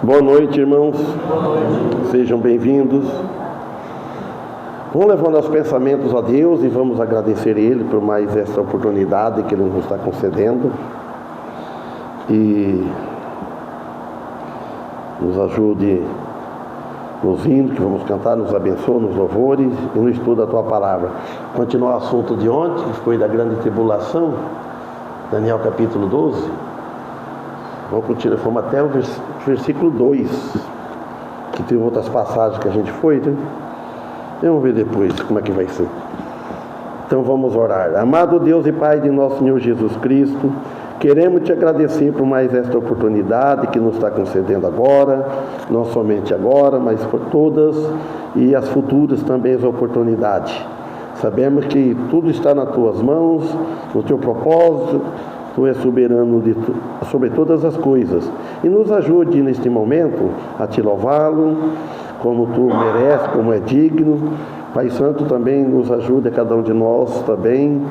Boa noite, irmãos. Sejam bem-vindos. Vamos levar nossos pensamentos a Deus e vamos agradecer Ele por mais essa oportunidade que Ele nos está concedendo. E nos ajude nos hinos que vamos cantar, nos abençoe nos louvores e no estudo da Tua Palavra. Continuar o assunto de ontem, que foi da grande tribulação, Daniel capítulo 12. Fomos até o versículo 2, que tem outras passagens que a gente foi, né? Vamos ver depois como é que vai ser. Então vamos orar. Amado Deus e Pai de nosso Senhor Jesus Cristo, queremos Te agradecer por mais esta oportunidade que nos está concedendo agora, não somente agora, mas por todas e as futuras também as oportunidades. Sabemos que tudo está nas Tuas mãos, no Teu propósito. Tu és soberano sobre todas as coisas. E nos ajude neste momento a Te louvá-lo, como Tu mereces, como é digno. Pai Santo, também nos ajude a cada um de nós também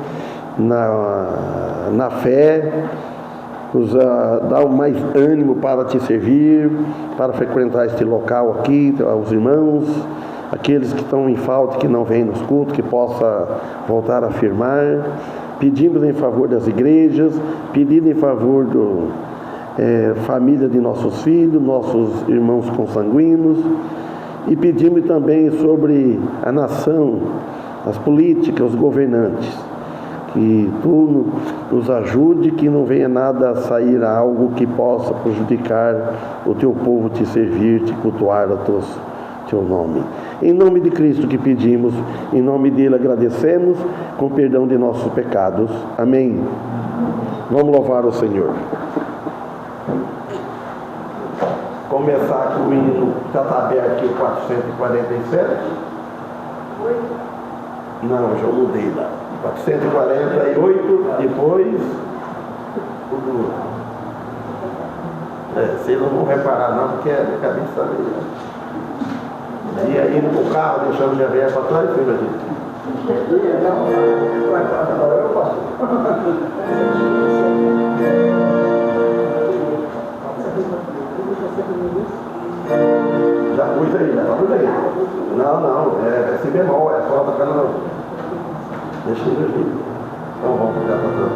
na fé, nos dá mais ânimo para Te servir, para frequentar este local aqui, aos irmãos, aqueles que estão em falta, que não vêm nos cultos, que possa voltar a firmar. Pedimos em favor das igrejas, pedindo em favor da família de nossos filhos, nossos irmãos consanguíneos, e pedimos também sobre a nação, as políticas, os governantes, que Tu nos ajude, que não venha nada a sair algo que possa prejudicar o Teu povo Te servir, Te cultuar a Teu nome. Em nome de Cristo que pedimos, em nome dele agradecemos, com perdão de nossos pecados. Amém. Vamos louvar o Senhor. Começar com o hino, já está aberto aqui o 447. Não, já mudei lá. 448, depois o do... vocês não vão reparar não, porque a minha cabeça está meio... E aí no carro deixamos a velha para trás, filho, gente. Já pus aí. Não, é si bemol, é só tocando não. Deixa eu ver. Então vamos pegar para trás.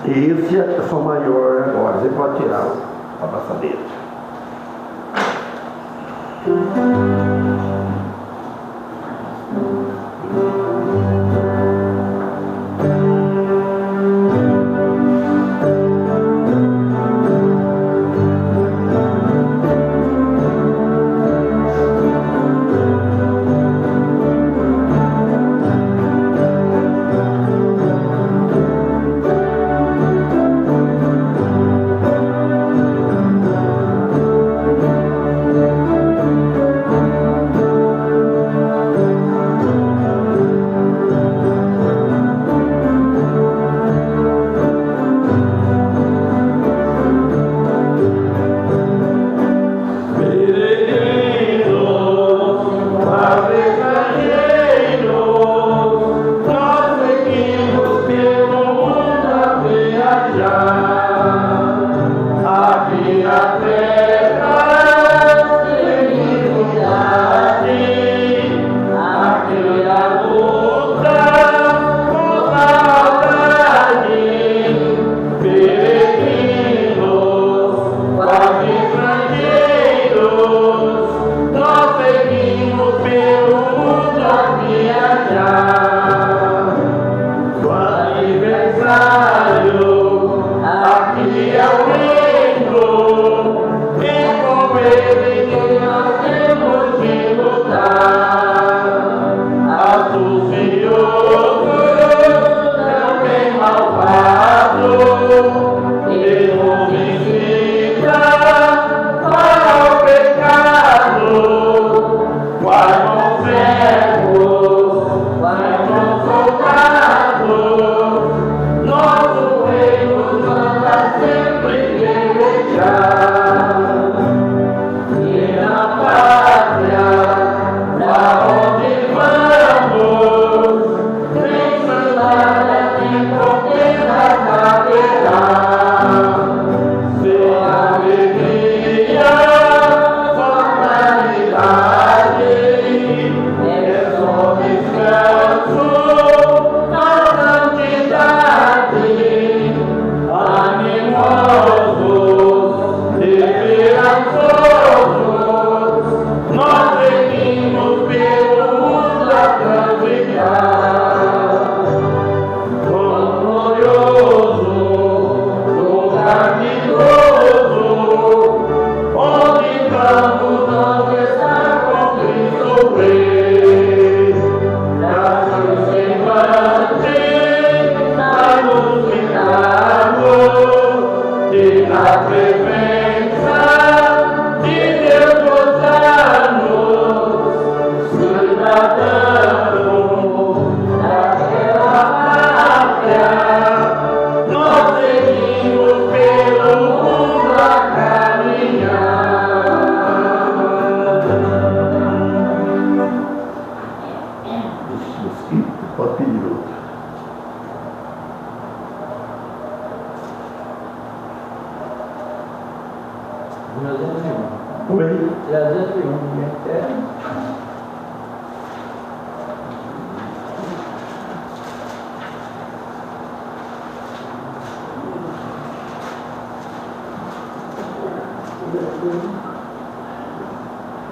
Esse é a sua maior agora. Você pode tirar a abraçadeira.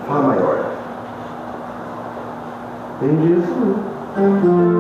Fá maior. Entende isso? Amém.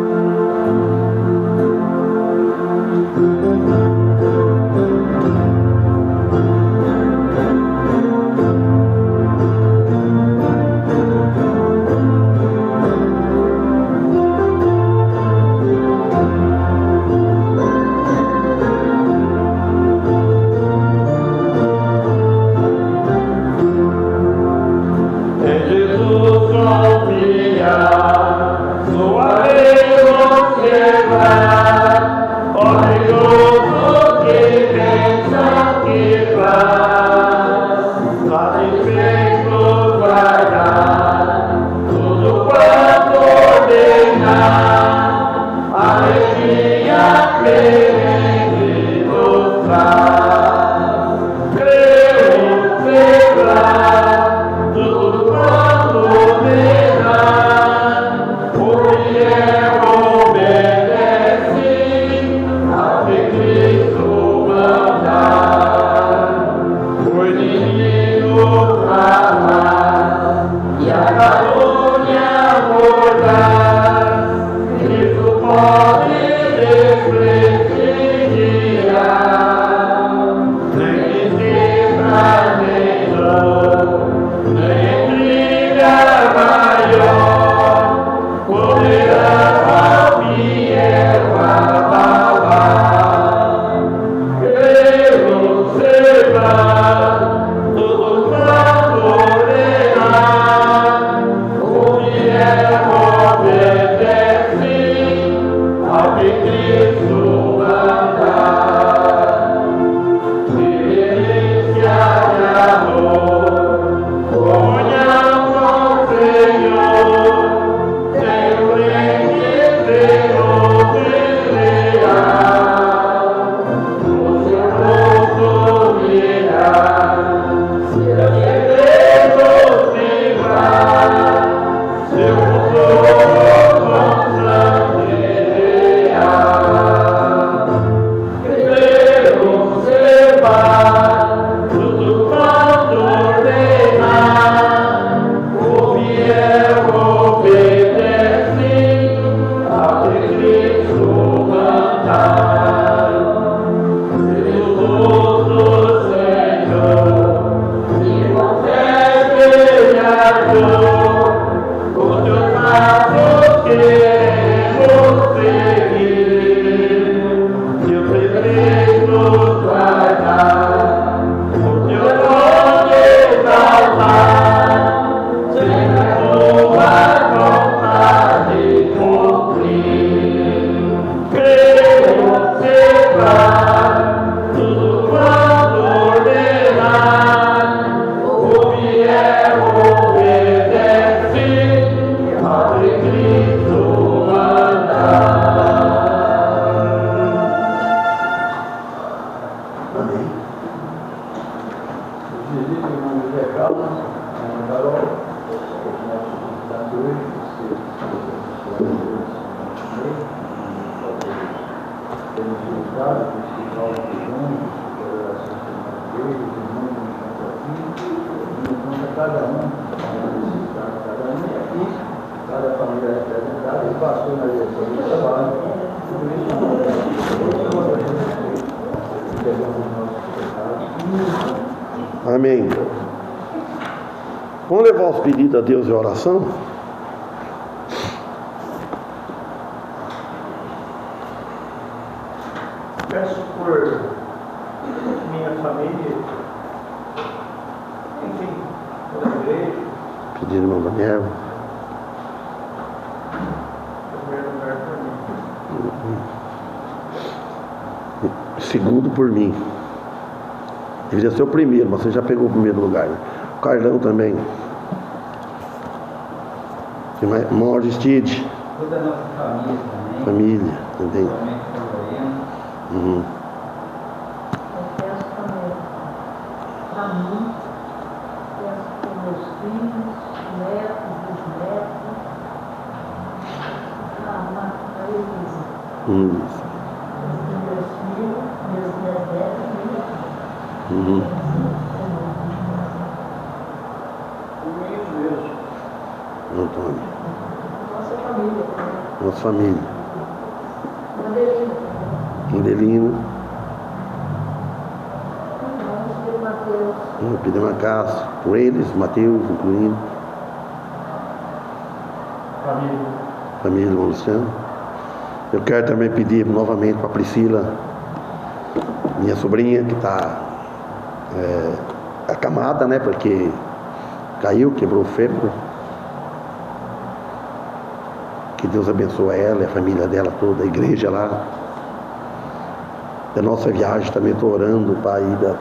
Amém. Vamos levar os pedidos a Deus em oração? Peço por minha família, enfim, pela igreja. Pedir irmão Daniel. Primeiro lugar por mim. Segundo por mim. Deveria ser o primeiro, mas você já pegou o primeiro lugar, né? O Carlão também. Irmão Aristide. Toda a nossa família também. Família também. Uhum. Eu peço também para mim, peço para meus filhos, netos, bisnetos, para Elisa. Meus filhos, meus netos, Uhum. Antônio. nossa família, Nossa família. Adelina, Andelino. vamos ter Mateus, Pedro Castro. Por eles, Mateus, incluindo. Família do irmão Luciano. Eu quero também pedir novamente para a Priscila, minha sobrinha, que está acamada, né? Porque caiu, quebrou o fêmur. Que Deus abençoe ela e a família dela toda, a igreja lá. Da nossa viagem também estou orando para ir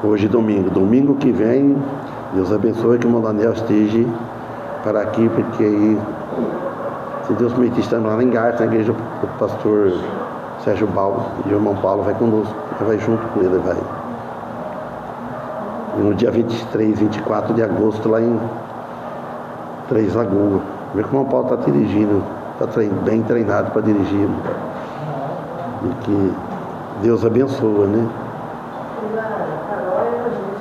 hoje domingo. Domingo que vem, Deus abençoe que o irmão Daniel esteja para aqui, porque aí, se Deus permitir, estamos lá em Garça, na igreja do pastor Sérgio Balbo, e o irmão Paulo vai conosco, vai junto com ele, vai. E no dia 23, 24 de agosto, lá em Três Lagoas. Vê que o irmão Paulo está dirigindo, está bem treinado para dirigir. E que Deus abençoa, né?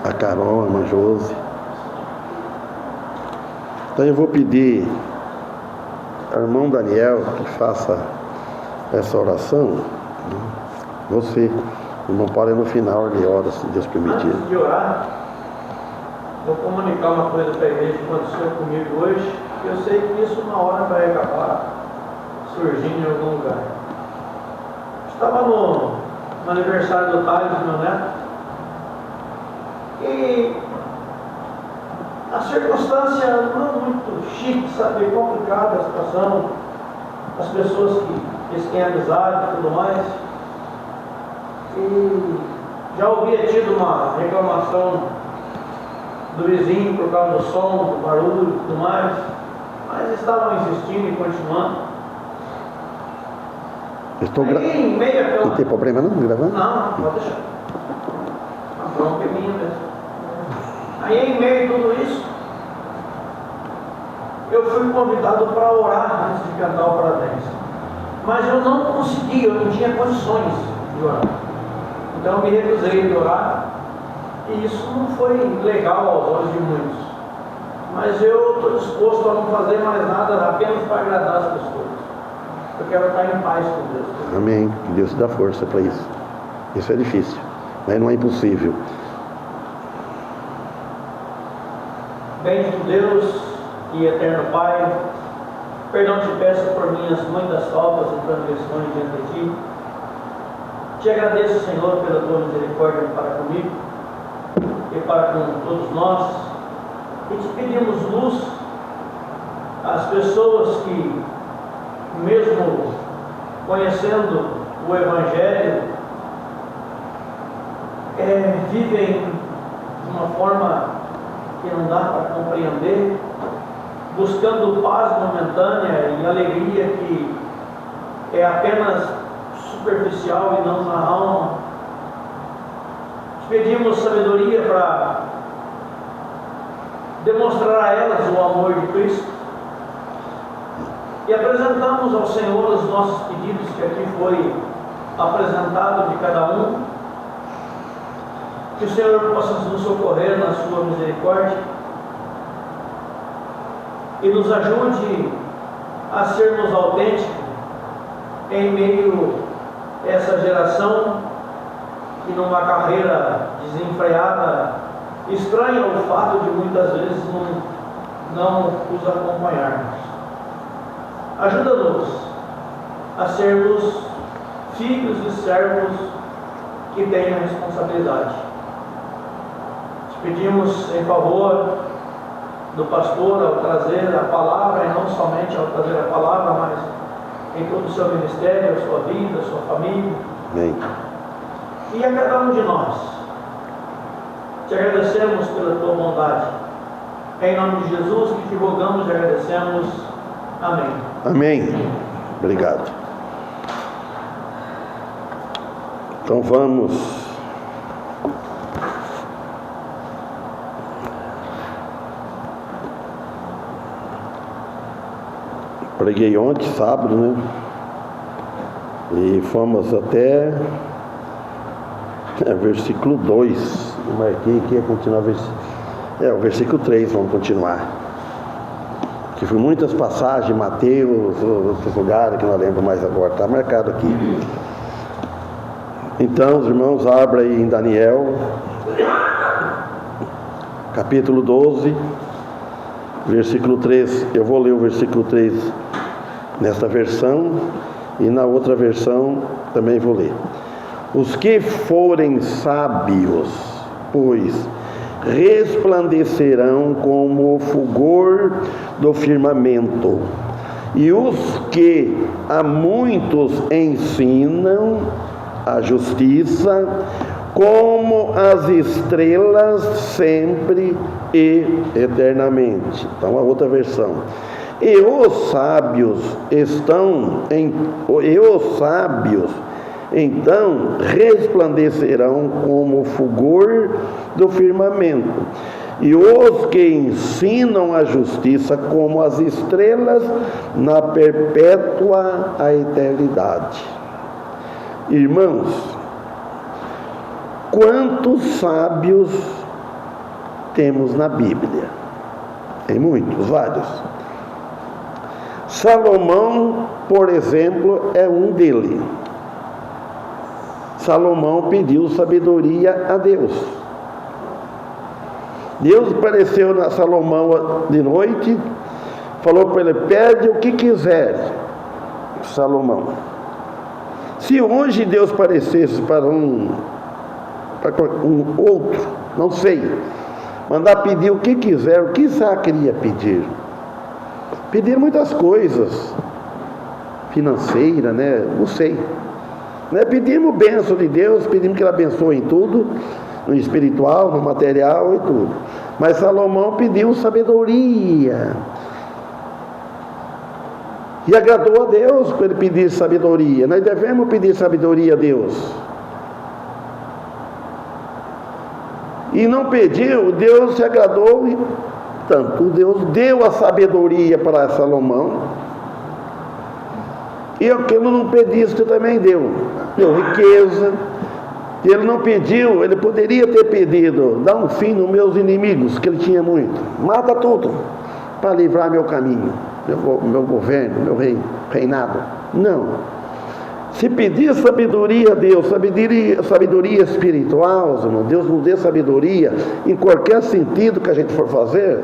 A Carol, a irmã Josi. Então eu vou pedir ao irmão Daniel que faça essa oração. Você, o irmão Paulo, é no final, ele ora, se Deus permitir. Antes de orar, vou comunicar uma coisa para a igreja que aconteceu comigo hoje. Eu sei que isso uma hora vai acabar surgindo em algum lugar. Estava no aniversário do Thales, meu neto, e a circunstância não muito chique, sabe, complicada a situação, as pessoas que Eles têm amizade e tudo mais. E já havia tido uma reclamação do vizinho por causa do som, do barulho e tudo mais, mas estavam insistindo e continuando. Estou Aí, em meio àquela... Não tem problema não, gravando? Não, pode deixar. A bronca é minha mesmo. Aí, em meio a tudo isso, eu fui convidado para orar antes de cantar o Parabéns. Mas eu não conseguia, eu não tinha condições de orar. Então eu me recusei de orar. E isso não foi legal aos olhos de muitos. Mas eu estou disposto a não fazer mais nada apenas para agradar as pessoas. Eu quero estar em paz com Deus. Amém. Que Deus te dá força para isso. Isso é difícil, mas não é impossível. Bendito Deus e eterno Pai, perdão te peço por minhas muitas faltas e transgressões diante de Ti. Te agradeço, Senhor, pela Tua misericórdia para comigo e para com todos nós. E te pedimos luz às pessoas que, mesmo conhecendo o Evangelho, vivem de uma forma que não dá para compreender, buscando paz momentânea e alegria que é apenas superficial e não na alma. Te pedimos sabedoria para demonstrar a elas o amor de Cristo e apresentamos ao Senhor os nossos pedidos que aqui foi apresentado de cada um. Que o Senhor possa nos socorrer na sua misericórdia e nos ajude a sermos autênticos em meio a essa geração que, numa carreira desenfreada, estranha o fato de muitas vezes não os acompanharmos. Ajuda-nos a sermos filhos e servos que tenham responsabilidade. Pedimos em favor do pastor ao trazer a palavra, e não somente ao trazer a palavra, mas em todo o seu ministério, a sua vida, a sua família. Amém. E a cada um de nós. Te agradecemos pela tua bondade. Em nome de Jesus que te rogamos e agradecemos. Amém. Amém. Obrigado. Então vamos. Preguei ontem, sábado, né? E fomos até versículo 2. Eu marquei aqui, ia continuar o versículo 3, vamos continuar. Que foi muitas passagens, Mateus, outros lugares que não lembro mais agora, está marcado aqui. Então, os irmãos, abram aí em Daniel, capítulo 12, versículo 3. Eu vou ler o versículo 3 nesta versão, e na outra versão também vou ler. Os que forem sábios, pois resplandecerão como o fulgor do firmamento, e os que a muitos ensinam a justiça, como as estrelas sempre e eternamente. Então a outra versão. E os sábios então resplandecerão como o fulgor do firmamento, e os que ensinam a justiça como as estrelas na perpétua a eternidade. Irmãos, quantos sábios temos na Bíblia? Tem muitos, vários. Salomão, por exemplo, é um deles. Salomão pediu sabedoria a Deus. Deus apareceu a Salomão de noite, falou para ele: pede o que quiser, Salomão. Se hoje Deus aparecesse para um outro, não sei, mandar pedir o que quiser, o que Isaac queria pedir? Pedir muitas coisas. financeira, né? Não sei. Né? Pedimos bênção de Deus, pedimos que Ele abençoe em tudo, no espiritual, no material e tudo. Mas Salomão pediu sabedoria. E agradou a Deus por ele pedir sabedoria. Nós devemos pedir sabedoria a Deus. E não pediu, Deus se agradou e tanto. Deus deu a sabedoria para Salomão. E o que ele não pedisse também deu. Deu riqueza. E ele não pediu, ele poderia ter pedido: dá um fim nos meus inimigos, que ele tinha muito. Mata tudo, para livrar meu caminho, meu governo, meu reinado. Não. Se pedir sabedoria a Deus, sabedoria espiritual, irmão, Deus nos dê sabedoria em qualquer sentido que a gente for fazer.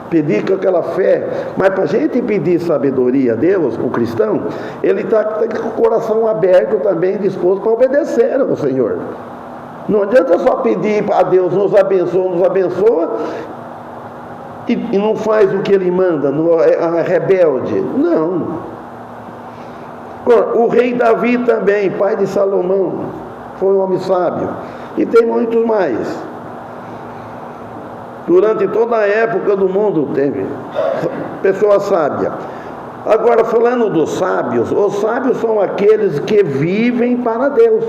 Pedir com aquela fé. Mas para a gente pedir sabedoria a Deus, o cristão, ele está com o coração aberto também, disposto para obedecer ao Senhor. Não adianta só pedir a Deus: nos abençoa, e não faz o que Ele manda, é rebelde. Não. O rei Davi também, pai de Salomão, foi um homem sábio. E tem muitos mais. Durante toda a época do mundo teve pessoa sábia. Agora, falando dos sábios, os sábios são aqueles que vivem para Deus.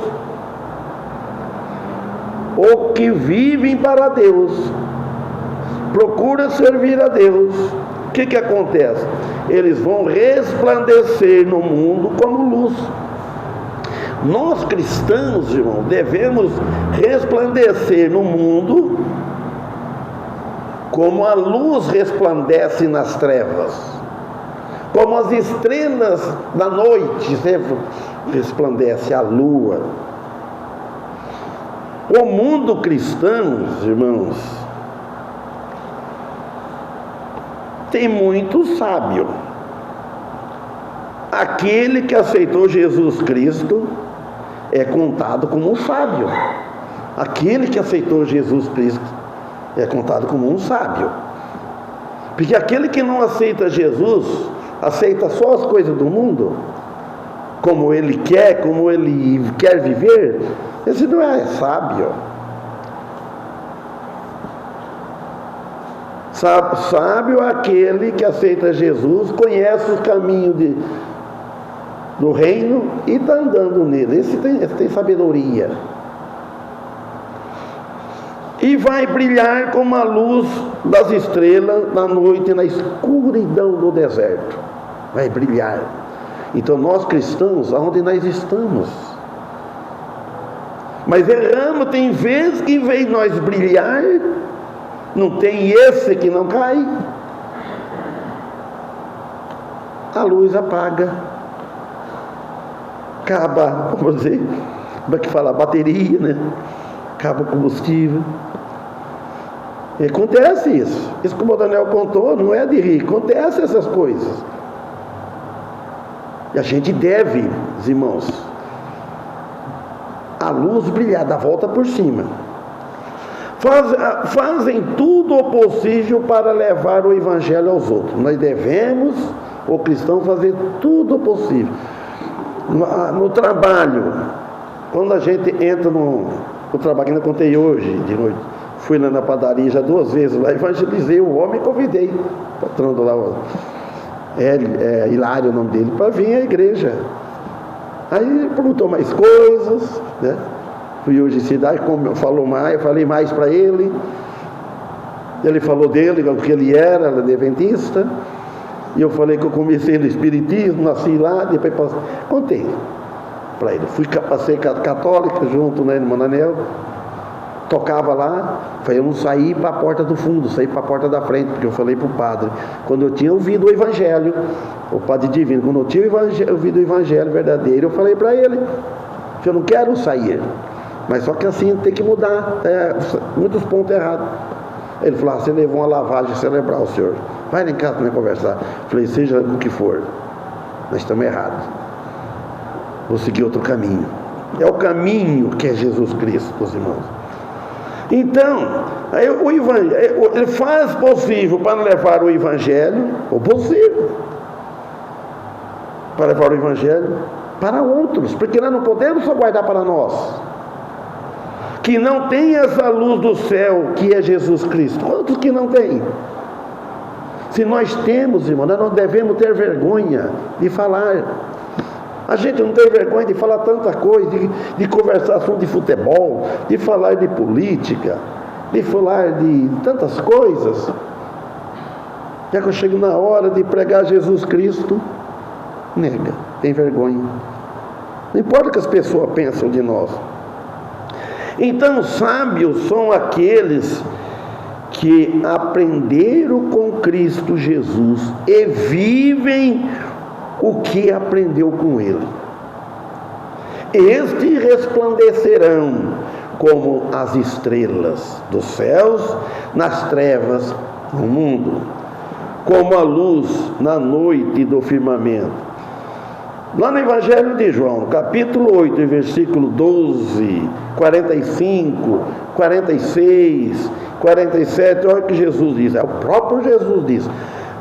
Ou que vivem para Deus. Procura servir a Deus. O que acontece? Eles vão resplandecer no mundo como luz. Nós cristãos, irmão, devemos resplandecer no mundo como a luz resplandece nas trevas, como as estrelas da noite resplandece a lua. O mundo cristão, irmãos, tem muito sábio. Aquele que aceitou Jesus Cristo é contado como um sábio. Aquele que aceitou Jesus Cristo é contado como um sábio. Porque aquele que não aceita Jesus, aceita só as coisas do mundo, como ele quer viver, esse não é sábio. Sábio é aquele que aceita Jesus, conhece os caminhos do reino e está andando nele. Esse tem sabedoria. E vai brilhar como a luz das estrelas na noite, na escuridão do deserto. Vai brilhar. Então nós cristãos, aonde nós estamos? Mas erramos, tem vezes que em vez de nós brilhar, não tem esse que não cai. A luz apaga. Acaba, vamos dizer, como é que fala? A bateria, né? Acaba o combustível. E acontece isso. Isso como o Daniel contou, não é de rir. Acontece essas coisas. E a gente deve, irmãos, a luz brilhar, dar volta por cima. Fazem tudo o possível para levar o Evangelho aos outros. Nós devemos, o cristão, fazer tudo o possível. No trabalho, quando a gente entra no trabalho, que ainda contei hoje de noite, fui lá na padaria já 2 vezes, lá evangelizei o homem e convidei o patrão lá, Hilário o nome dele, para vir à igreja. Aí ele perguntou mais coisas, né? Fui hoje em cidade, falou mais, eu falei mais para ele. Ele falou dele, o que ele era adventista. E eu falei que eu comecei no espiritismo, nasci lá, depois contei para ele. Passei católica junto, né, irmão Anel. Tocava lá, falei, eu não saí para a porta do fundo, saí para a porta da frente, porque eu falei para o padre, quando eu tinha ouvido o Evangelho, o padre divino, quando eu tinha ouvido o Evangelho verdadeiro, eu falei para ele, que eu não quero sair, mas só que assim tem que mudar, muitos pontos errados. Ele falou: você levou uma lavagem cerebral, senhor, vai lá em casa para conversar. Falei: seja o que for, nós estamos errados, vou seguir outro caminho. É o caminho que é Jesus Cristo, meus irmãos. Então, ele faz possível para levar o Evangelho, o possível, para levar o Evangelho para outros, porque nós não podemos só guardar para nós. Que não tem essa luz do céu, que é Jesus Cristo. Outros que não têm. Se nós temos, irmão, nós não devemos ter vergonha de falar. A gente não tem vergonha de falar tanta coisa, de conversar sobre futebol, de falar de política, de falar de tantas coisas. Já que eu chego na hora de pregar Jesus Cristo, nega, tem vergonha. Não importa o que as pessoas pensam de nós. Então, sábios são aqueles que aprenderam com Cristo Jesus e vivem o que aprendeu com Ele. Estes resplandecerão como as estrelas dos céus nas trevas do mundo, como a luz na noite do firmamento. Lá no Evangelho de João, capítulo 8, versículo 12, 45, 46, 47, olha o que Jesus diz, é o próprio Jesus diz.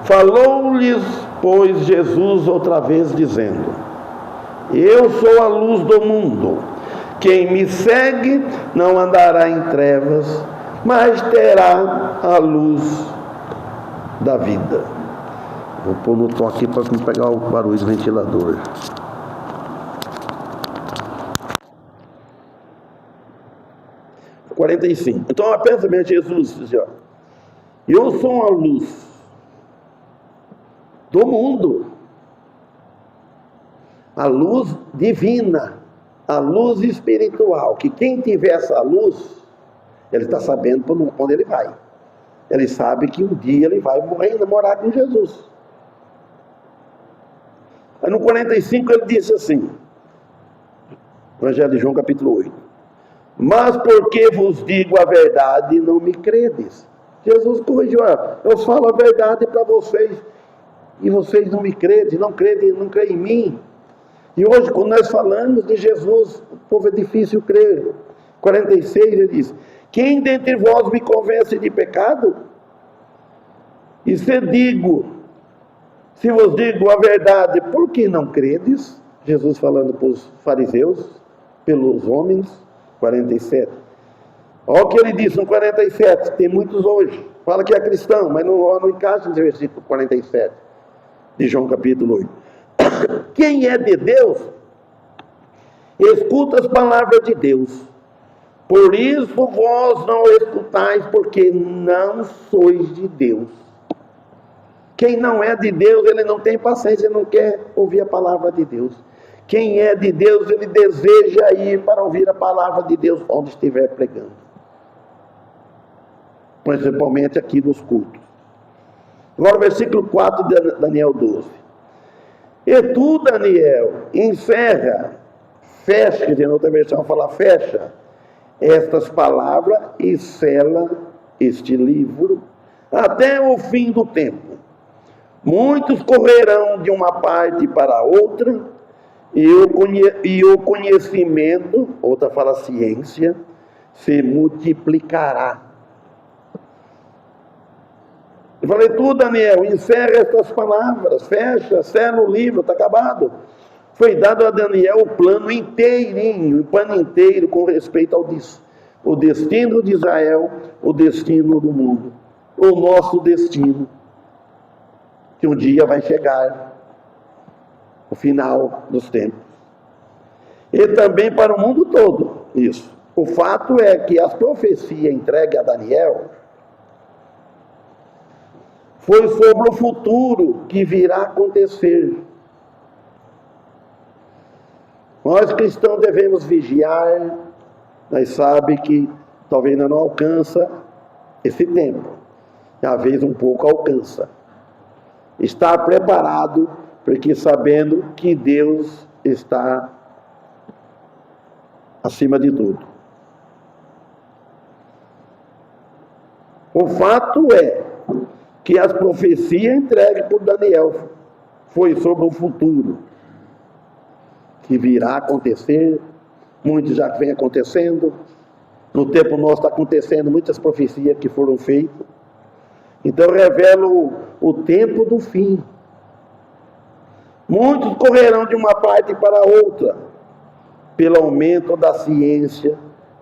Falou-lhes, pois, Jesus outra vez, dizendo: eu sou a luz do mundo. Quem me segue não andará em trevas, mas terá a luz da vida. Vou pôr no toque para não pegar o barulho do ventilador. (45) Então, pensa bem, Jesus diz, ó, eu sou a luz do mundo, a luz divina, a luz espiritual, que quem tiver essa luz, ele está sabendo para onde ele vai. Ele sabe que um dia ele vai morrer e morar com Jesus. Aí no 45 ele disse assim, Evangelho de João capítulo 8, mas porque vos digo a verdade, não me credes. Jesus corrigiu, eu falo a verdade para vocês, e vocês não me creem, não creem em mim. E hoje, quando nós falamos de Jesus, o povo é difícil crer. 46 ele diz, quem dentre vós me convence de pecado? E se vos digo a verdade, por que não credes? Jesus falando para os fariseus, pelos homens. 47. Olha o que ele disse no 47, tem muitos hoje, fala que é cristão, mas não encaixa nesse versículo 47 de João capítulo 8. Quem é de Deus, escuta as palavras de Deus. Por isso vós não escutais, porque não sois de Deus. Quem não é de Deus, ele não tem paciência, ele não quer ouvir a palavra de Deus. Quem é de Deus, ele deseja ir para ouvir a palavra de Deus onde estiver pregando. Principalmente aqui nos cultos. Agora o versículo 4 de Daniel 12. E tu, Daniel, encerra, fecha, quer dizer, na outra versão fala fecha, estas palavras e sela este livro até o fim do tempo. Muitos correrão de uma parte para a outra, e o conhecimento, outra fala ciência, se multiplicará. Eu falei, tu, Daniel, encerra estas palavras, fecha, sela o livro, está acabado. Foi dado a Daniel o plano inteirinho, o plano inteiro com respeito ao o destino de Israel, o destino do mundo, o nosso destino, que um dia vai chegar o final dos tempos. E também para o mundo todo, isso. O fato é que as profecias entregues a Daniel foi sobre o futuro que virá a acontecer. Nós cristãos devemos vigiar, nós sabemos que talvez não alcança esse tempo, às vezes um pouco alcança. Estar preparado, porque sabendo que Deus está acima de tudo. O fato é que as profecias entregues por Daniel foi sobre o futuro que virá a acontecer. Muitos já vem acontecendo. No tempo nosso está acontecendo muitas profecias que foram feitas. Então revela o tempo do fim. Muitos correrão de uma parte para outra, pelo aumento da ciência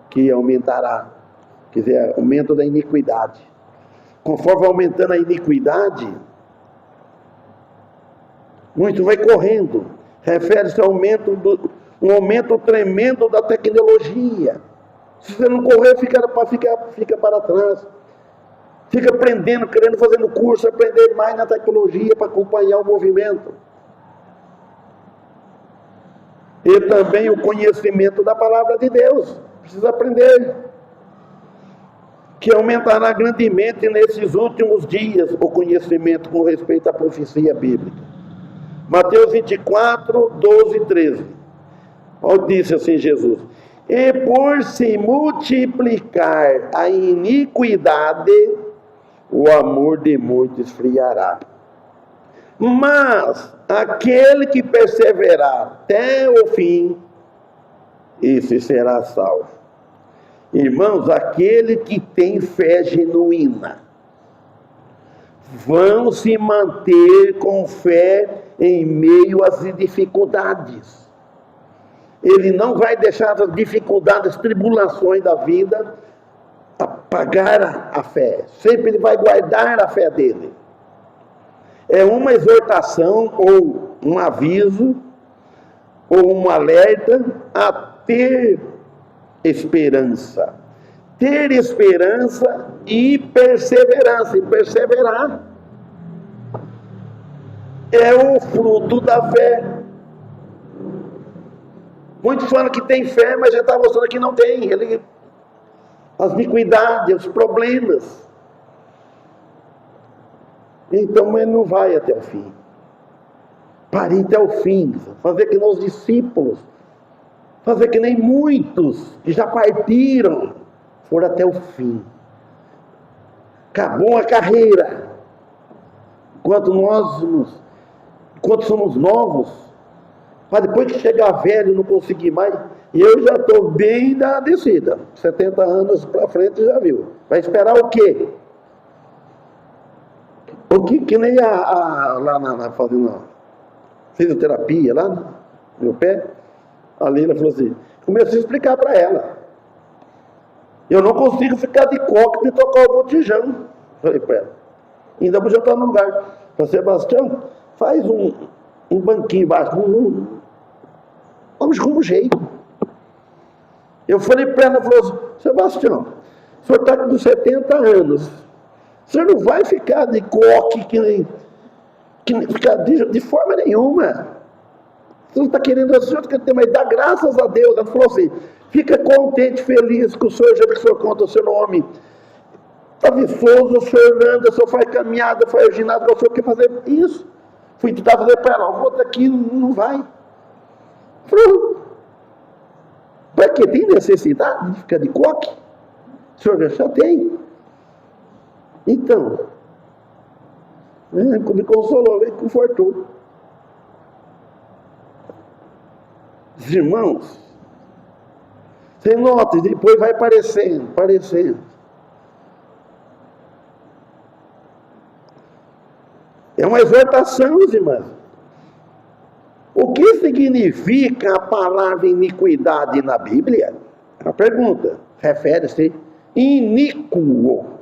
que aumentará. Quer dizer, aumento da iniquidade. Conforme vai aumentando a iniquidade, muito vai correndo. Refere-se ao um aumento tremendo da tecnologia. Se você não correr, fica para trás. Fica aprendendo, querendo, fazendo curso, aprender mais na tecnologia para acompanhar o movimento. E também o conhecimento da palavra de Deus. Precisa aprender. Que aumentará grandemente nesses últimos dias o conhecimento com respeito à profecia bíblica. Mateus 24, 12 e 13. Olha, disse assim Jesus: e por se multiplicar a iniquidade, o amor de muitos esfriará. Mas aquele que perseverar até o fim, esse será salvo. Irmãos, aquele que tem fé genuína, vão se manter com fé em meio às dificuldades. Ele não vai deixar as dificuldades, as tribulações da vida apagar a fé. Sempre ele vai guardar a fé dele. É uma exortação ou um aviso ou um alerta a ter esperança. Ter esperança e perseverança. E perseverar é o fruto da fé. Muitos falam que tem fé, mas já está mostrando que não tem. As iniquidades, os problemas. Então ele não vai até o fim. Pare até o fim. Fazer que nem os discípulos. Fazer que nem muitos que já partiram. Foram até o fim. Acabou a carreira. Enquanto somos novos, para depois que chegar velho não conseguir mais, eu já estou bem da descida. 70 anos para frente já viu. Vai esperar o quê? O que nem lá fazendo fisioterapia, lá no meu pé, a Leila falou assim, comecei a explicar para ela. Eu não consigo ficar de coque e tocar o botijão. Falei para ela. Ainda podia estar no lugar. Falei, Sebastião, faz um banquinho embaixo. Vamos com um jeito. Eu falei para ela, falou assim, Sebastião, o senhor está com 70 anos. O senhor não vai ficar de coque de forma nenhuma. Você não está querendo, o senhor quer ter, mas dá graças a Deus. Ela falou assim, fica contente, feliz com o senhor, já que o senhor conta o seu nome. Está viçoso, o senhor anda, o senhor faz caminhada, faz ginásio, o senhor quer fazer isso. Fui tentar fazer para ela, o outro aqui não vai. Falou, para que tem necessidade de ficar de coque? O senhor já tem. Então, me consolou, me confortou. Os irmãos, você nota, depois vai aparecendo. É uma exortação, irmãos. O que significa a palavra iniquidade na Bíblia? A pergunta refere-se iníquo.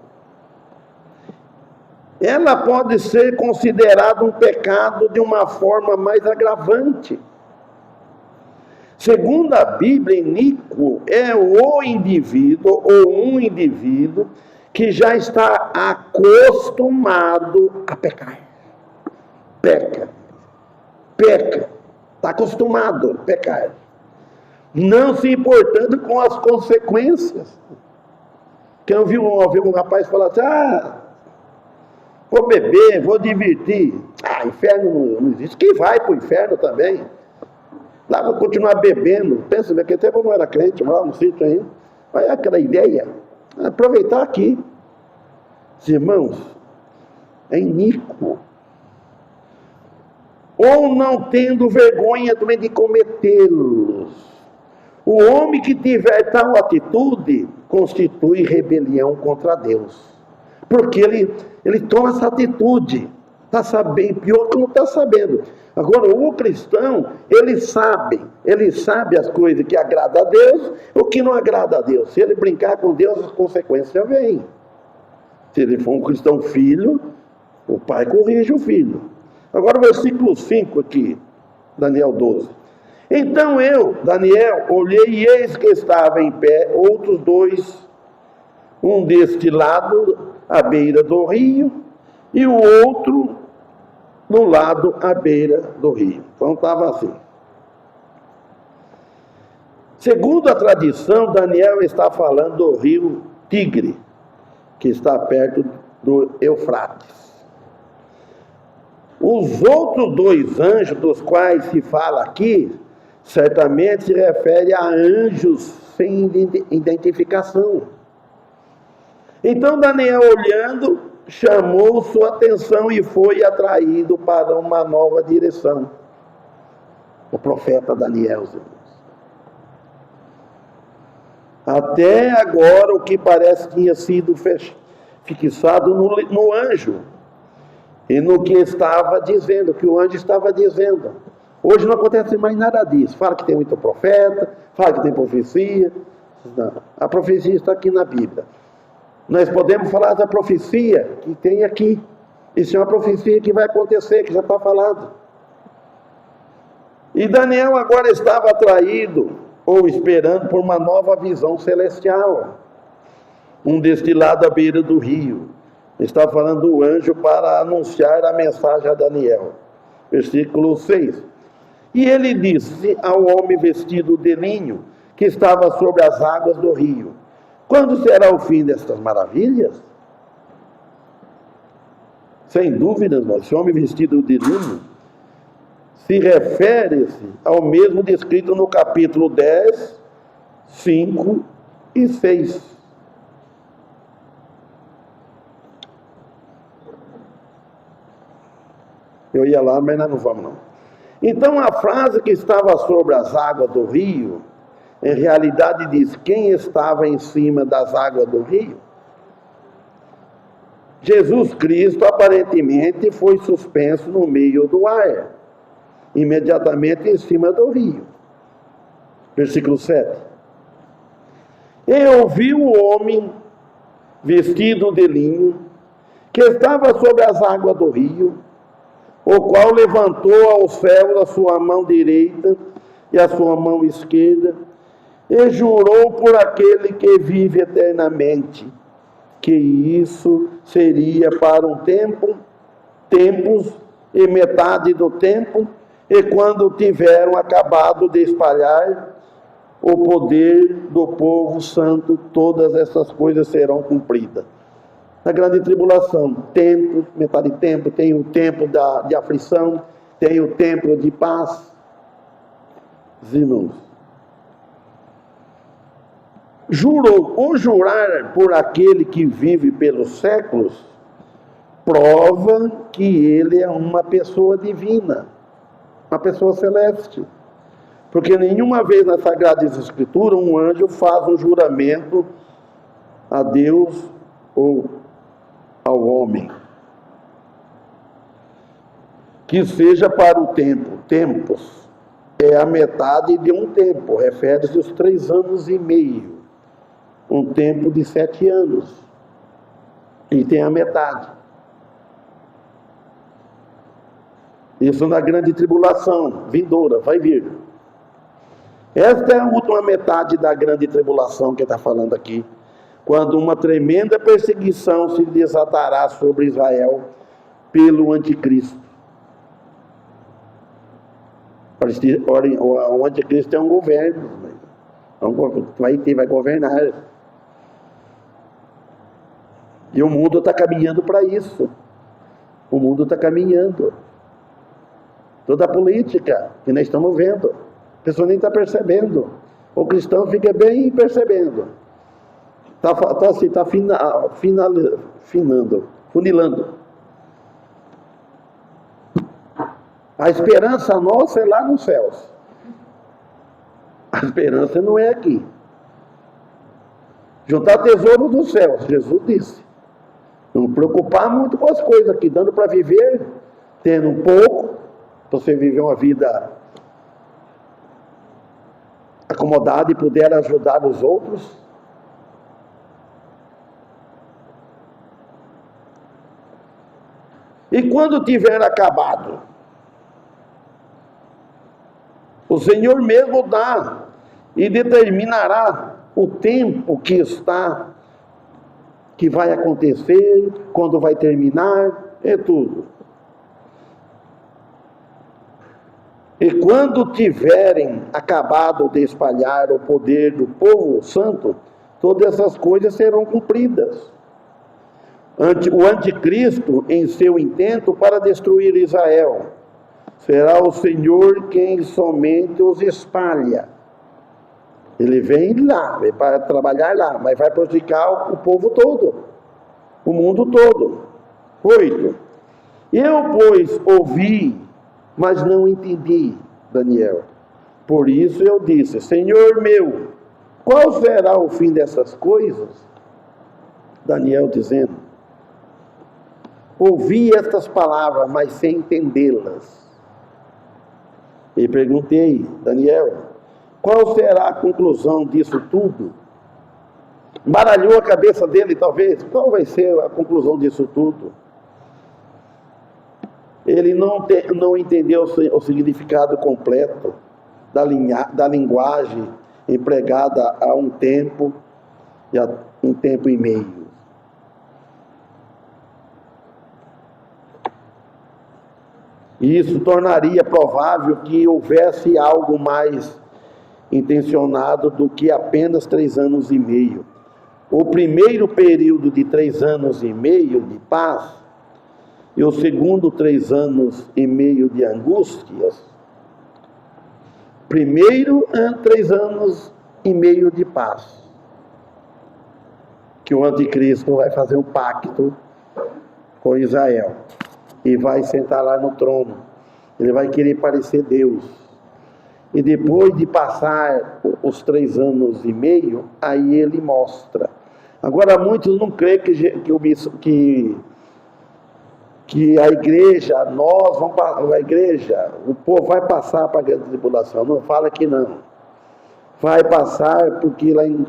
Ela pode ser considerada um pecado de uma forma mais agravante. Segundo a Bíblia, iníquo é o indivíduo ou um indivíduo que já está acostumado a pecar. Peca. Está acostumado a pecar. Não se importando com as consequências. Que eu vi um rapaz falar assim, vou beber, vou divertir. Inferno não existe. Quem vai para o inferno também? Lá vou continuar bebendo. Pensa, naquele tempo eu não era crente, lá no sítio ainda. Mas é aquela ideia. Aproveitar aqui. Os irmãos, é iníquo. Ou não tendo vergonha também de cometê-los. O homem que tiver tal atitude constitui rebelião contra Deus. Porque ele toma essa atitude Está sabendo, pior que não está sabendo. Agora, o cristão, ele sabe as coisas que agradam a Deus, o que não agrada a Deus. Se ele brincar com Deus, as consequências vêm. Se ele for um cristão filho, o pai corrige o filho. Agora o versículo 5 aqui, Daniel 12. Então eu, Daniel, olhei e eis que estava em pé outros dois, um deste lado, à beira do rio, e o outro do lado à beira do rio. Então estava assim. Segundo a tradição, Daniel está falando do rio Tigre, que está perto do Eufrates. Os outros dois anjos dos quais se fala aqui, certamente se refere a anjos sem identificação. Então Daniel, olhando, chamou sua atenção e foi atraído para uma nova direção. O profeta Daniel, irmãos. Até agora, o que parece tinha sido fixado no anjo e no que estava dizendo, que o anjo estava dizendo. Hoje não acontece mais nada disso. Fala que tem muito profeta, fala que tem profecia. Não. A profecia está aqui na Bíblia. Nós podemos falar da profecia que tem aqui. Isso é uma profecia que vai acontecer, que já está falado. E Daniel agora estava atraído, ou esperando, por uma nova visão celestial. Um destilado à beira do rio. Está falando do anjo para anunciar a mensagem a Daniel. Versículo 6. E ele disse ao homem vestido de linho, que estava sobre as águas do rio: quando será o fim destas maravilhas? Sem dúvida, esse homem vestido de linho se refere-se ao mesmo descrito no capítulo 10, 5 e 6. Eu ia lá, mas nós não vamos não. Então a frase que estava sobre as águas do rio, em realidade diz quem estava em cima das águas do rio. Jesus Cristo aparentemente foi suspenso no meio do ar, imediatamente em cima do rio. Versículo 7. Eu vi o homem vestido de linho, que estava sobre as águas do rio, o qual levantou ao céu a sua mão direita e a sua mão esquerda, e jurou por aquele que vive eternamente, que isso seria para um tempo, tempos e metade do tempo, e quando tiveram acabado de espalhar o poder do povo santo, todas essas coisas serão cumpridas. Na grande tribulação, tempo, metade de tempo, tem o tempo de aflição, tem o tempo de paz. Irmãos, jurou, ou jurar por aquele que vive pelos séculos, prova que ele é uma pessoa divina, uma pessoa celeste. Porque nenhuma vez na Sagrada Escritura um anjo faz um juramento a Deus ou ao homem que seja para o tempo. Tempos é a metade de um tempo, refere-se aos 3 anos e meio, um tempo de 7 anos, e tem a metade. Isso na grande tribulação vindoura, vai vir. Esta é a última metade da grande tribulação que está falando aqui, quando uma tremenda perseguição se desatará sobre Israel pelo anticristo. O anticristo é um governo, vai governar. E o mundo está caminhando para isso. O mundo está caminhando. Toda a política que nós estamos vendo, a pessoa nem está percebendo. O cristão fica bem percebendo. Está funilando. A esperança nossa é lá nos céus. A esperança não é aqui. Juntar tesouro dos céus, Jesus disse. Não preocupar muito com as coisas aqui, dando para viver, tendo um pouco, você viver uma vida acomodada e puder ajudar os outros. E quando tiver acabado, o Senhor mesmo dá e determinará o tempo que vai acontecer, quando vai terminar, é tudo. E quando tiverem acabado de espalhar o poder do povo santo, todas essas coisas serão cumpridas. O anticristo, em seu intento para destruir Israel, será o Senhor quem somente os espalha. Ele vem lá, vem para trabalhar lá, mas vai prejudicar o povo todo, o mundo todo. 8. Eu, pois, ouvi, mas não entendi, Daniel. Por isso eu disse, Senhor meu, qual será o fim dessas coisas? Daniel dizendo, ouvi estas palavras, mas sem entendê-las. E perguntei, Daniel, qual será a conclusão disso tudo? Baralhou a cabeça dele, talvez. Qual vai ser a conclusão disso tudo? Ele não entendeu o significado completo da linguagem empregada há um tempo e há um tempo e meio. Isso tornaria provável que houvesse algo mais intencionado do que apenas 3 anos e meio. O primeiro período de 3 anos e meio de paz e o segundo 3 anos e meio de angústias. Primeiro 3 anos e meio de paz, que o anticristo vai fazer um pacto com Israel e vai sentar lá no trono. Ele vai querer parecer Deus. E depois de passar os 3 anos e meio, aí ele mostra. Agora, muitos não creem que a igreja, o povo vai passar para a grande tribulação. Não fala que não. Vai passar porque lá em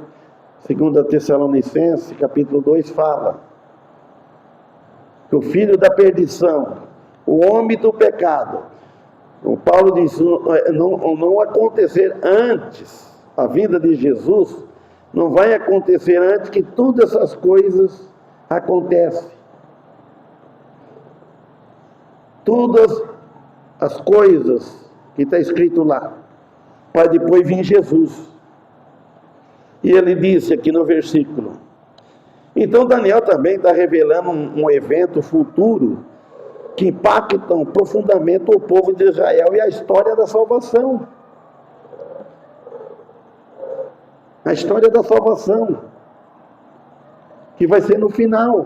2 Tessalonicenses, capítulo 2, fala que o filho da perdição, o homem do pecado, o Paulo diz, não acontecer antes, a vinda de Jesus, não vai acontecer antes que todas essas coisas acontecem. Todas as coisas que está escrito lá, para depois vir Jesus. E ele disse aqui no versículo. Então Daniel também está revelando um evento futuro que impactam profundamente o povo de Israel e a história da salvação. A história da salvação, que vai ser no final.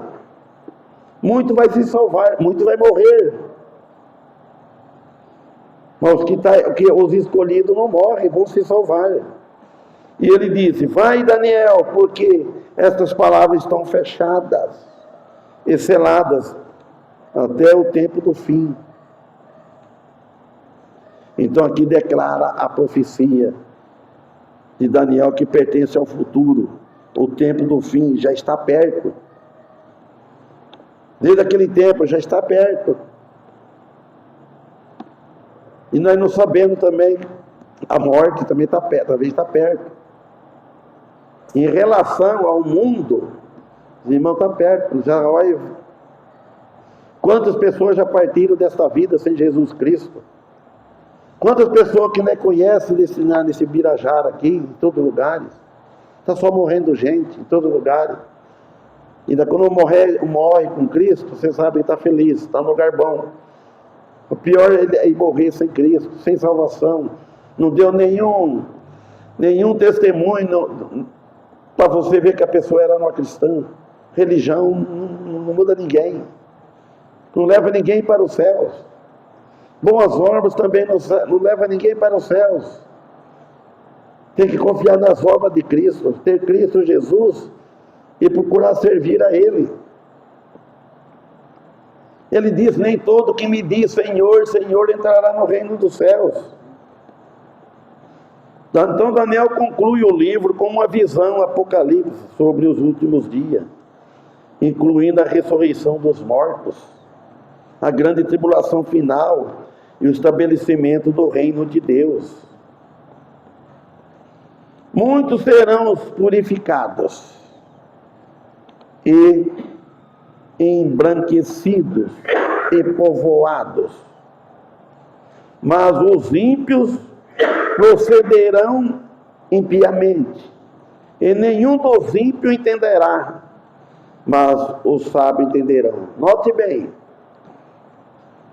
Muito vai se salvar, muito vai morrer. Mas os escolhidos não morrem, vão se salvar. E ele disse, vai Daniel, porque estas palavras estão fechadas e seladas até o tempo do fim. Então aqui declara a profecia de Daniel que pertence ao futuro. O tempo do fim já está perto. Desde aquele tempo já está perto. E nós não sabemos também, a morte também está perto, talvez está perto. Em relação ao mundo, os irmãos estão perto. Já olha, quantas pessoas já partiram desta vida sem Jesus Cristo? Quantas pessoas que nem conhecem nesse Birajara aqui, em todos os lugares? Está só morrendo gente, em todos os lugares. Ainda quando morre com Cristo, você sabe, ele está feliz, está no lugar bom. O pior é morrer sem Cristo, sem salvação. Não deu nenhum testemunho para você ver que a pessoa era uma cristã. Religião não muda ninguém. Não leva ninguém para os céus. Boas obras também não leva ninguém para os céus. Tem que confiar nas obras de Cristo, ter Cristo Jesus e procurar servir a Ele. Ele diz: nem todo que me diz Senhor, Senhor entrará no reino dos céus. Então Daniel conclui o livro com uma visão apocalíptica sobre os últimos dias, incluindo a ressurreição dos mortos, a grande tribulação final e o estabelecimento do reino de Deus. Muitos serão purificados e embranquecidos e povoados, mas os ímpios procederão impiamente, e nenhum dos ímpios entenderá, mas os sábios entenderão. Note bem,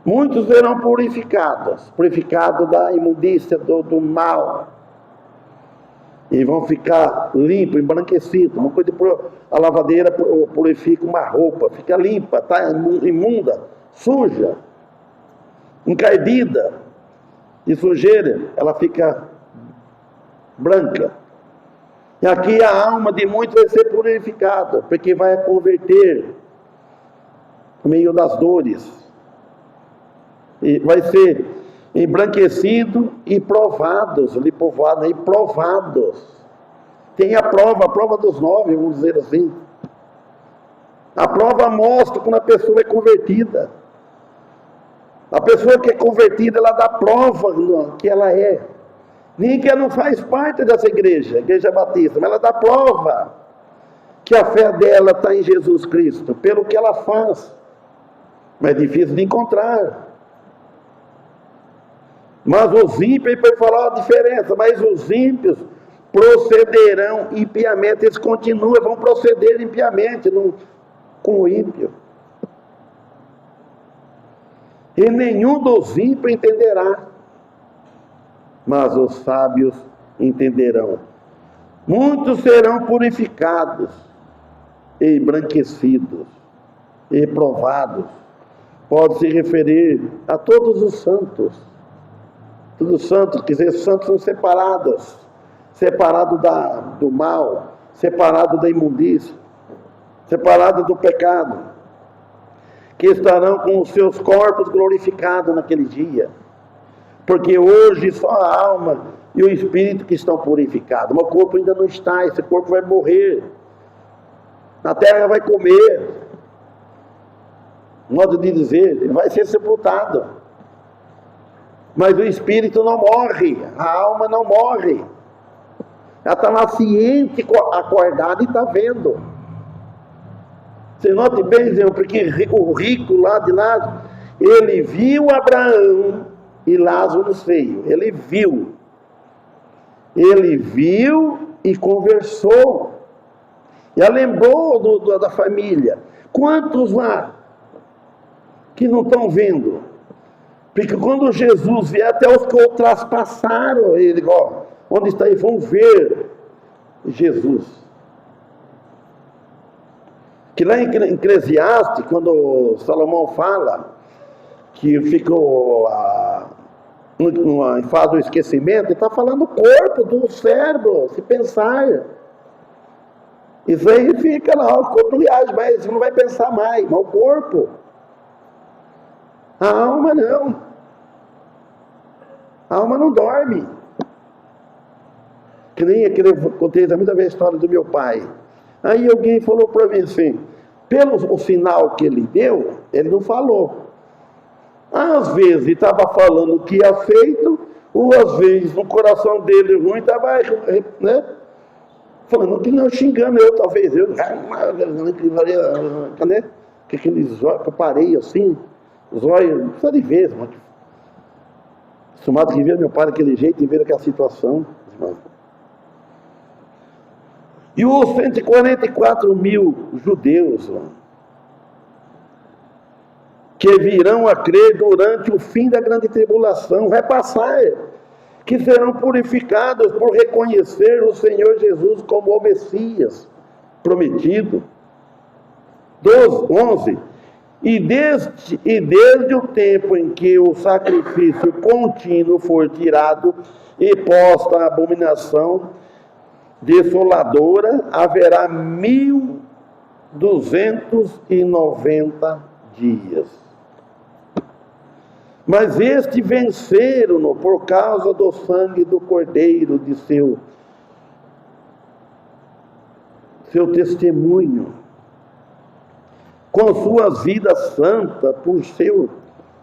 muitos serão purificados da imundícia, do mal, e vão ficar limpos, embranquecidos. Uma coisa, a lavadeira purifica uma roupa, fica limpa, está imunda, suja, encardida de sujeira, ela fica branca. E aqui a alma de muitos vai ser purificada, porque vai converter no meio das dores, e vai ser embranquecido e provados, ali povoado, aí provados. Tem a prova dos 9, vamos dizer assim. A prova mostra quando a pessoa é convertida. A pessoa que é convertida, ela dá prova que ela é. Nem que ela não faz parte dessa igreja batista, mas ela dá prova que a fé dela está em Jesus Cristo, pelo que ela faz. Mas é difícil de encontrar. Mas os ímpios, ele pode falar a diferença, mas os ímpios procederão impiamente, eles continuam, vão proceder impiamente com o ímpio. E nenhum dos ímpios entenderá, mas os sábios entenderão. Muitos serão purificados, e embranquecidos, e provados. Pode se referir a todos os santos. Todos os santos, quer dizer, santos são separados do mal, separados da imundícia, separados do pecado, que estarão com os seus corpos glorificados naquele dia, porque hoje só a alma e o espírito que estão purificados, mas o corpo ainda não está, esse corpo vai morrer, a terra vai comer, modo de dizer, ele vai ser sepultado. Mas o espírito não morre, a alma não morre. Ela está lá ciente, acordada e está vendo. Você note bem, porque o rico lá de Lázaro, ele viu Abraão e Lázaro feio. Ele viu e conversou. E ela lembrou da família. Quantos lá que não estão vendo? Porque quando Jesus vier, até os que o traspassaram, ele, onde está aí, vão ver Jesus. Que lá em Eclesiastes, quando Salomão fala que ficou em fase do esquecimento, ele está falando do corpo, do cérebro, se pensar. Isso aí fica lá, o corpo não viaja, mas você não vai pensar mais, mas o corpo. A alma não. A alma não dorme. Que nem aquele, eu contei muita vez a história do meu pai. Aí alguém falou para mim assim, pelo sinal que ele deu, ele não falou. Às vezes ele estava falando o que ia feito, ou às vezes no coração dele ruim estava, né? Falando que não, xingando eu, talvez eu, né? Que aqueles olhos que eu parei assim, os olhos, só de vez, mano. Acostumado que ver meu pai daquele jeito e ver aquela situação. E os 144 mil judeus que virão a crer durante o fim da grande tribulação, vai passar, que serão purificados por reconhecer o Senhor Jesus como o Messias prometido. 11. E desde o tempo em que o sacrifício contínuo for tirado e posta a abominação desoladora, haverá 1290 dias. Mas este venceram-no por causa do sangue do Cordeiro, de seu testemunho, com suas vidas santas, por seu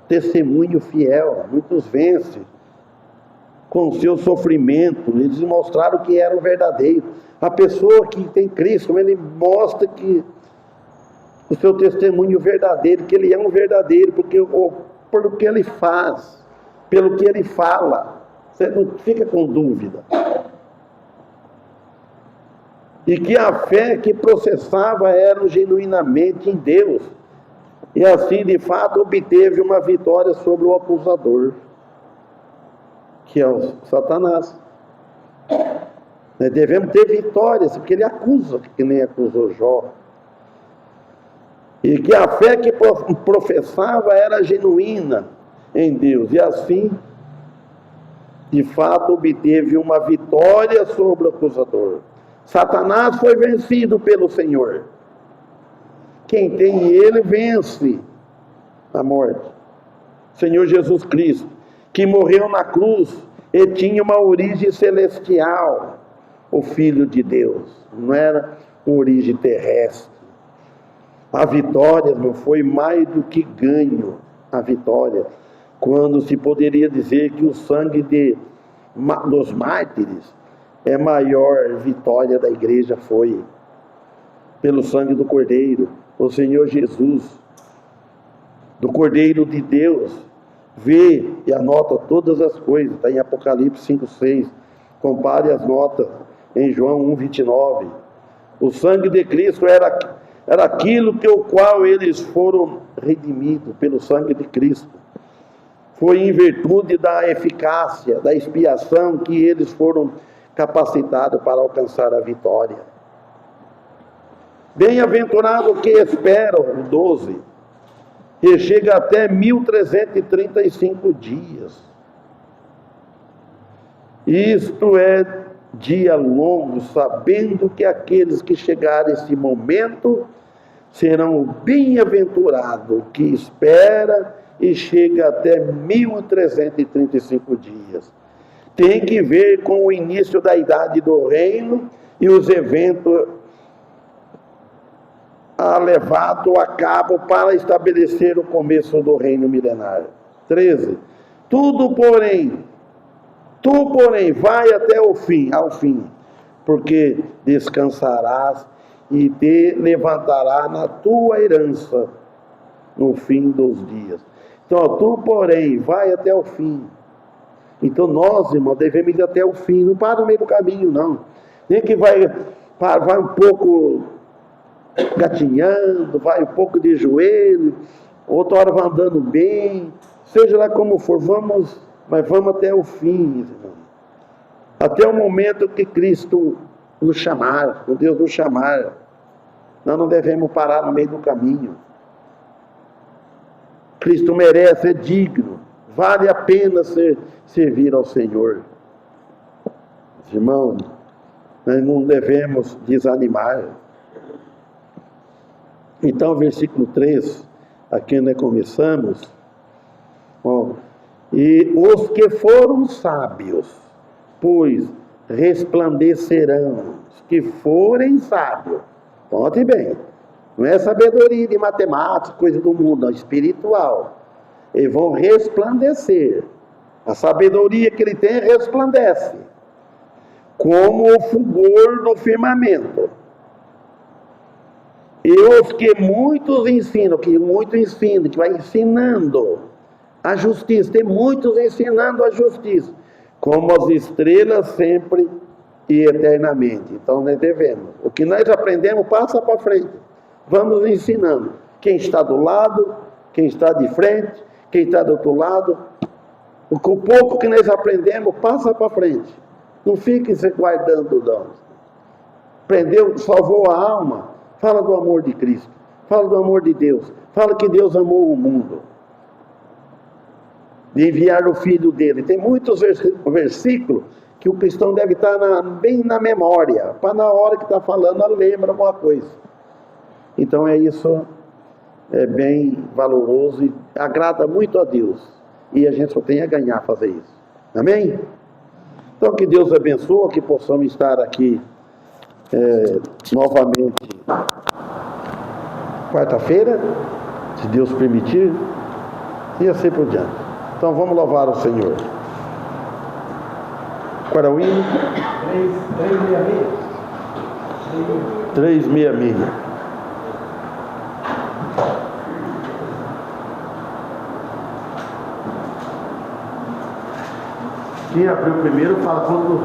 testemunho fiel. Muitos vencem com o seu sofrimento. Eles mostraram que era o verdadeiro. A pessoa que tem Cristo, ele mostra que o seu testemunho verdadeiro, que ele é um verdadeiro, por o que ele faz, pelo que ele fala. Você não fica com dúvida. E que a fé que processava era genuinamente em Deus. E assim, de fato, obteve uma vitória sobre o acusador, que é o Satanás. Nós devemos ter vitórias, porque ele acusa, que nem acusou Jó. E que a fé que professava era genuína em Deus. E assim, de fato, obteve uma vitória sobre o acusador. Satanás foi vencido pelo Senhor. Quem tem ele vence a morte. Senhor Jesus Cristo, que morreu na cruz e tinha uma origem celestial, o Filho de Deus, não era uma origem terrestre. A vitória não foi mais do que ganho, a vitória, quando se poderia dizer que o sangue dos mártires é a maior vitória da igreja, foi pelo sangue do Cordeiro, o Senhor Jesus, do Cordeiro de Deus. Vê e anota todas as coisas, está em Apocalipse 5:6, compare as notas em João 1:29. O sangue de Cristo era aquilo que o qual eles foram redimidos pelo sangue de Cristo. Foi em virtude da eficácia, da expiação, que eles foram capacitados para alcançar a vitória. Bem-aventurado que espera, o 12, que chega até 1335 dias. Isto é dia longo, sabendo que aqueles que chegarem a esse momento serão bem-aventurados, que espera e chega até 1335 dias. Tem que ver com o início da idade do reino e os eventos levado a cabo para estabelecer o começo do reino milenar. 13. Tu, porém, vai até ao fim, porque descansarás e te levantará na tua herança no fim dos dias. Então, tu, porém, vai até o fim. Então, nós, irmãos, devemos ir até o fim, não para no meio do caminho, não. Nem que vai um pouco gatinhando, vai um pouco de joelho, outra hora vai andando bem, seja lá como for, mas vamos até o fim, irmão. Até o momento que Cristo nos chamar, que Deus nos chamar. Nós não devemos parar no meio do caminho. Cristo merece, é digno, vale a pena servir ao Senhor. Irmão, nós não devemos desanimar. Então, versículo 3, aqui nós começamos. E os que foram sábios, pois resplandecerão. Os que forem sábios, note bem, não é sabedoria de matemática, coisa do mundo, é espiritual. Eles vão resplandecer. A sabedoria que ele tem resplandece, como o fulgor do firmamento. E os que muitos ensinam, que vai ensinando a justiça, tem muitos ensinando a justiça, como as estrelas sempre e eternamente. Então nós devemos, o que nós aprendemos, passa para frente, vamos ensinando, quem está do lado, quem está de frente, quem está do outro lado, o pouco que nós aprendemos, passa para frente, não fique se guardando não. Aprendeu, salvou a alma, fala do amor de Cristo, fala do amor de Deus, fala que Deus amou o mundo, de enviar o Filho dele. Tem muitos versículos que o cristão deve estar bem na memória, para na hora que está falando, lembra alguma coisa. Então isso é bem valoroso e agrada muito a Deus. e a gente só tem a ganhar fazer isso. Amém? Então que Deus abençoe, que possamos estar aqui novamente quarta-feira, se Deus permitir, e assim por diante. Então vamos louvar o Senhor. Qual era o hino? 366. Quem abriu primeiro fala como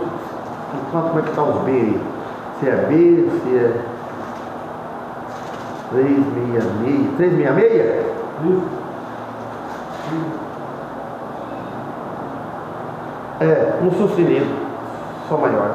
é que está os B aí. Se é B, se é 366. 366? No sustenido, Sol maior.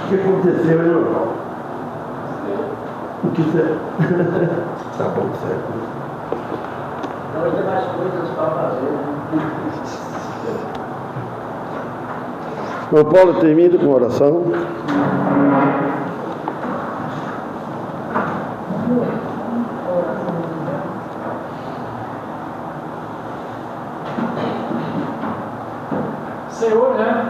O que aconteceu, hein, irmão? O que você... Tá bom, certo. Não, vai ter mais coisas para fazer, né? O Paulo termina com oração. Senhor, né,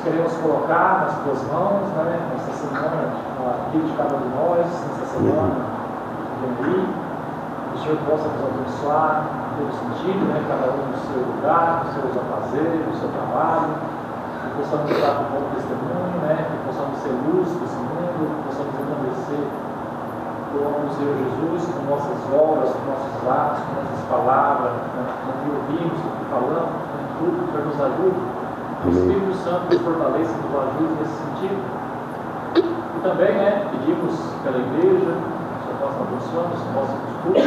queremos colocar nas tuas mãos, né, nessa semana, a vida de cada um de nós, nessa semana, que o Senhor possa nos abençoar em todo sentido, né, cada um no seu lugar, nos seus afazeres, no seu trabalho, que possamos dar um bom testemunho, né, que possamos ser luz desse mundo, que possamos engrandecer o nome do Senhor Jesus com nossas obras, com nossos atos, com nossas palavras, né, com o que ouvimos, com o que falamos, né, tudo, que o Senhor nos ajude. O Amém. Espírito Santo nos fortaleça e nos ajude nesse sentido. E também, né, pedimos pela igreja, que o Senhor possa abençoar, nos nossos cultos,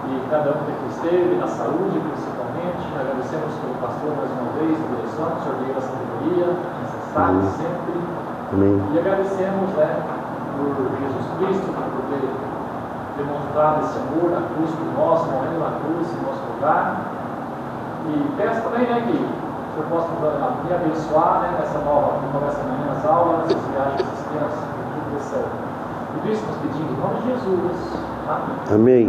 e cada um que aqui esteve, na saúde principalmente. Agradecemos pelo pastor mais uma vez, a direção, que o Senhor dê a sabedoria necessária sempre. Amém. E agradecemos, né, por Jesus Cristo, por poder demonstrar esse amor na cruz por nós, morrendo na cruz em nosso lugar. E peço também, né, que o Senhor possa me abençoar, né, nessa nova, que começa amanhã as aulas, essas viagens, essas crianças, tudo isso nós pedimos em nome de Jesus. Amém. Amém.